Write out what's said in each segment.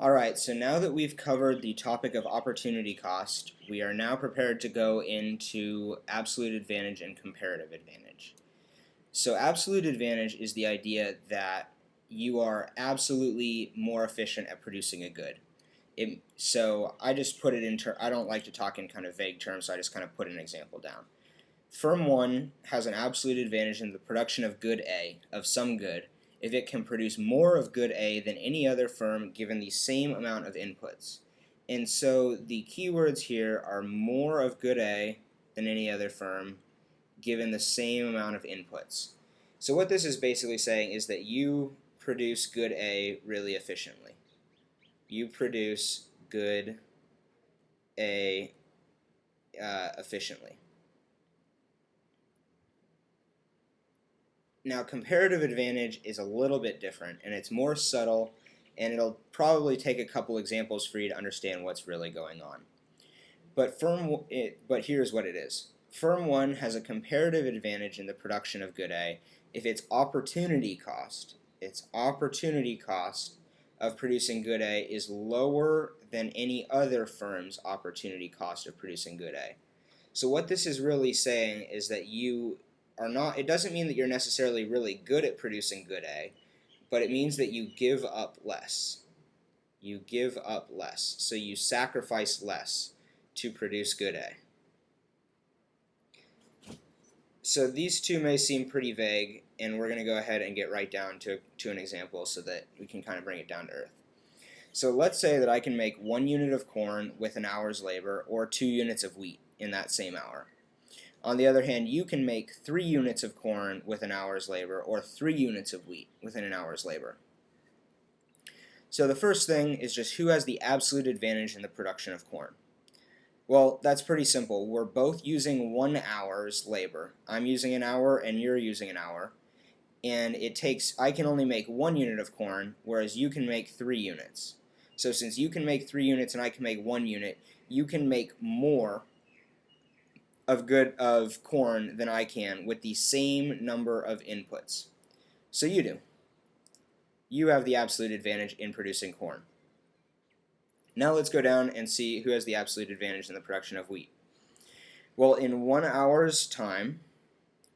Alright, so now that we've covered the topic of opportunity cost, we are now prepared to go into absolute advantage and comparative advantage. So absolute advantage is the idea that you are absolutely more efficient at producing a good. So I just put it in I don't like to talk in kind of vague terms, so I just kind of put an example down. Firm 1 has an absolute advantage in the production of good A, of some good, if it can produce more of good A than any other firm given the same amount of inputs. And so the keywords here are more of good A than any other firm given the same amount of inputs. So what this is basically saying is that you produce good A really efficiently. You produce good A efficiently. Now, comparative advantage is a little bit different, and it's more subtle, and it'll probably take a couple examples for you to understand what's really going on. But here's what it is. Firm 1 has a comparative advantage in the production of good A if its opportunity cost of producing good A is lower than any other firm's opportunity cost of producing good A. So what this is really saying is that you are not, it doesn't mean that you're necessarily really good at producing good A, but it means that you give up less. You give up less. So you sacrifice less to produce good A. So these two may seem pretty vague, and we're going to go ahead and get right down to an example so that we can kind of bring it down to earth. So let's say that I can make 1 unit of corn with an hour's labor, or 2 units of wheat in that same hour. On the other hand, you can make 3 units of corn with an hour's labor, or 3 units of wheat within an hour's labor. So the first thing is just who has the absolute advantage in the production of corn. Well, that's pretty simple. We're both using 1 hour's labor. I'm using an hour and you're using an hour. And I can only make 1 unit of corn, whereas you can make 3 units. So since you can make 3 units and I can make 1 unit, you can make more of corn than I can with the same number of inputs. So you do. You have the absolute advantage in producing corn. Now let's go down and see who has the absolute advantage in the production of wheat. Well, in 1 hour's time,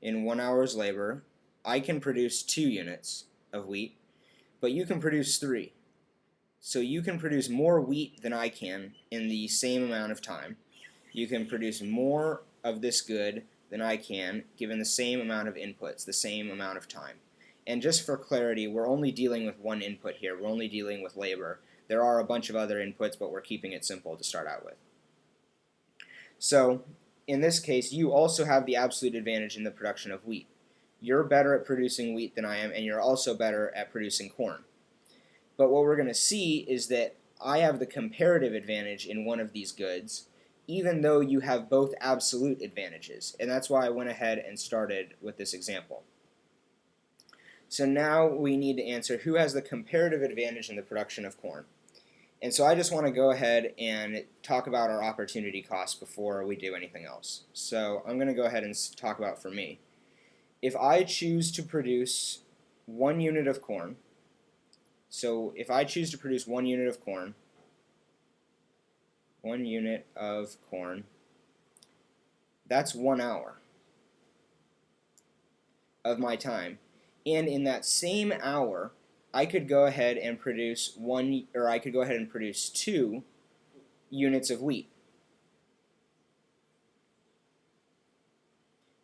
in 1 hour's labor, I can produce 2 units of wheat, but you can produce 3. So you can produce more wheat than I can in the same amount of time. You can produce more of this good than I can given the same amount of inputs, the same amount of time. And just for clarity, we're only dealing with one input here. We're only dealing with labor. There are a bunch of other inputs, but we're keeping it simple to start out with. So in this case, you also have the absolute advantage in the production of wheat. You're better at producing wheat than I am, and you're also better at producing corn. But what we're going to see is that I have the comparative advantage in one of these goods, even though you have both absolute advantages. And that's why I went ahead and started with this example. So now we need to answer who has the comparative advantage in the production of corn. And so I just want to go ahead and talk about our opportunity cost before we do anything else. So I'm going to go ahead and talk about for me. If I choose to produce 1 unit of corn, so if I choose to produce 1 unit of corn, 1 unit of corn, that's 1 hour of my time. And in that same hour, I could go ahead and produce 2 units of wheat.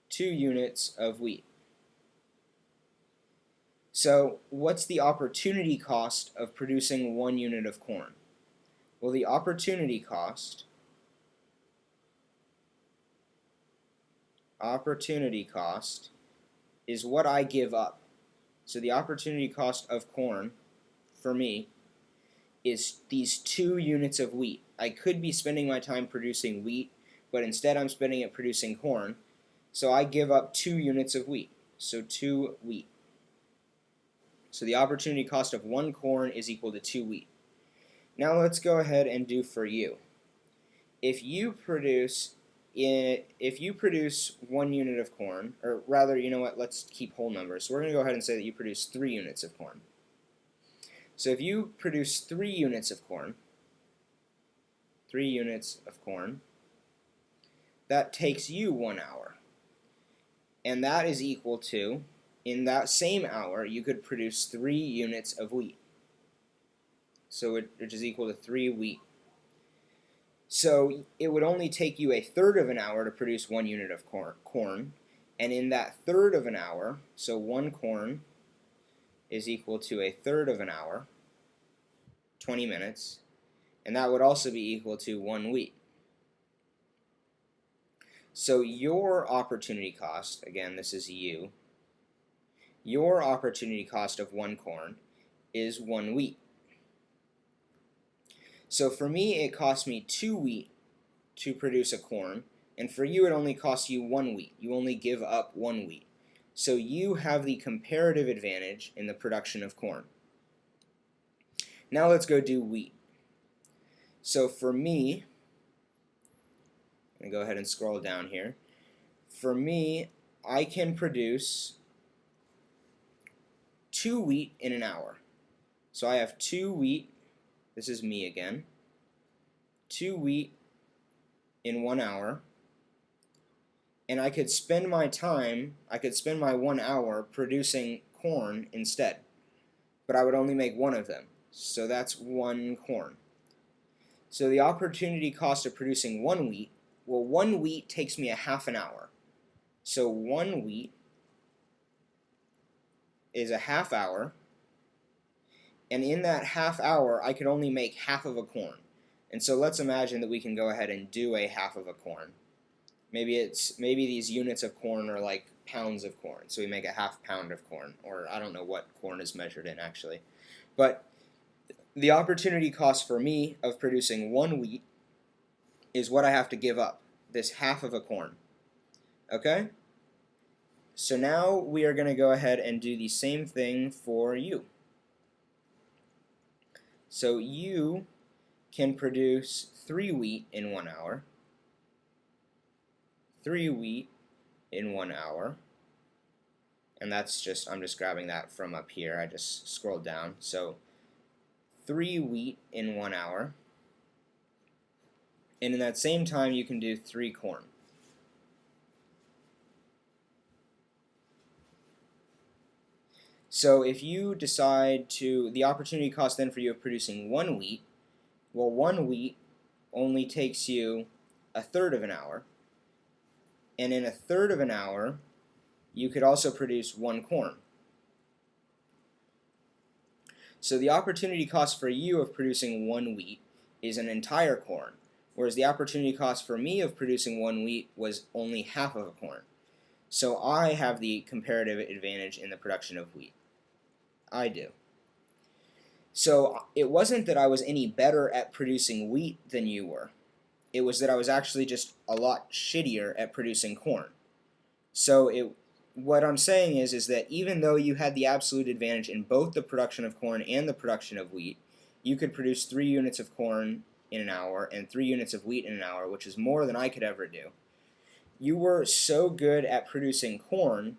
2 units of wheat. So what's the opportunity cost of producing 1 unit of corn? Well, the opportunity cost is what I give up. So the opportunity cost of corn for me is these 2 units of wheat. I could be spending my time producing wheat, but instead I'm spending it producing corn. So I give up 2 units of wheat. So 2 wheat. So the opportunity cost of 1 corn is equal to 2 wheat. Now let's go ahead and do for you. If you produce 1 unit of corn, or rather, you know what, let's keep whole numbers. So we're going to go ahead and say that you produce 3 units of corn. So if you produce 3 units of corn, that takes you 1 hour. And that is equal to, in that same hour, you could produce 3 units of wheat. So which is equal to 3 wheat. So it would only take you a third of an hour to produce 1 unit of corn. And in that third of an hour, so 1 corn is equal to a third of an hour, 20 minutes. And that would also be equal to 1 wheat. So your opportunity cost, again, this is you, your opportunity cost of 1 corn is 1 wheat. So for me, it cost me 2 wheat to produce a corn, and for you, it only costs you 1 wheat. You only give up 1 wheat. So you have the comparative advantage in the production of corn. Now let's go do wheat. So for me, I'm going to go ahead and scroll down here. For me, I can produce 2 wheat in an hour. So I have 2 wheat, this is me again, 2 wheat in 1 hour, and I could spend my 1 hour producing corn instead, but I would only make 1 of them, so that's 1 corn. So the opportunity cost of producing 1 wheat, well, 1 wheat takes me a half an hour, so 1 wheat is a half hour, and in that half hour I could only make half of a corn. And so let's imagine that we can go ahead and do a half of a corn. Maybe these units of corn are like pounds of corn, so we make a half pound of corn, or I don't know what corn is measured in actually. But the opportunity cost for me of producing 1 wheat is what I have to give up, this half of a corn. Okay? So now we are going to go ahead and do the same thing for you. So you can produce 3 wheat in 1 hour, 3 wheat in 1 hour, and that's just, I'm just grabbing that from up here, I just scrolled down, so 3 wheat in 1 hour, and in that same time you can do 3 corn. So if you decide to, the opportunity cost then for you of producing 1 wheat, well, 1 wheat only takes you a third of an hour, and in a third of an hour you could also produce 1 corn. So the opportunity cost for you of producing 1 wheat is an entire corn, whereas the opportunity cost for me of producing 1 wheat was only half of a corn. So I have the comparative advantage in the production of wheat. I do. So it wasn't that I was any better at producing wheat than you were. It was that I was actually just a lot shittier at producing corn. So what I'm saying is that even though you had the absolute advantage in both the production of corn and the production of wheat, you could produce 3 units of corn in an hour and 3 units of wheat in an hour, which is more than I could ever do. You were so good at producing corn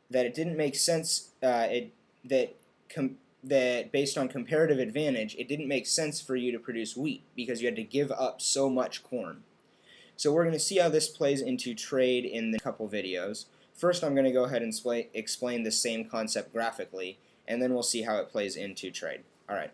that it didn't make sense, that based on comparative advantage, it didn't make sense for you to produce wheat because you had to give up so much corn. So we're going to see how this plays into trade in the couple videos. First, I'm going to go ahead and explain the same concept graphically, and then we'll see how it plays into trade. Alright.